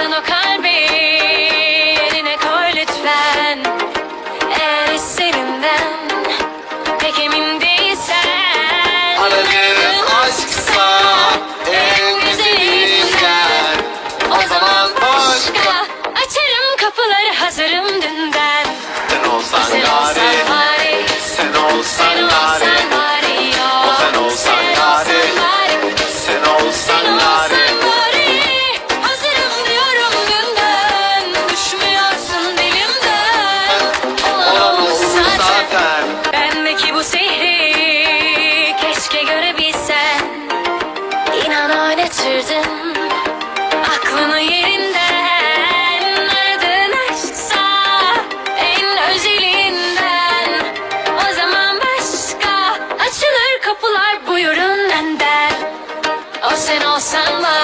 Aldın o kalbi, eline koy lütfen. Eğer hislerinden pek emin değilsen, aradığın aşksa en güzelinden, o zaman başka. Açarım kapıları, hazırım dünden. Sen olsan Sen gari, olsan bari, sen olsan sen gari, olsan bari, yok. sen olsan gari, sen olsan gari. Hazırım diyorum dünden, düşmüyorsun dilimden. Olan olmuş zaten. Bendeki bu sihri keşke görebilsen. İnan oynatırdın aklını yerinden. Aradığın aşksa en özelinden, o zaman başka. Açılır kapılar, buyurun önden. O sen olsan var.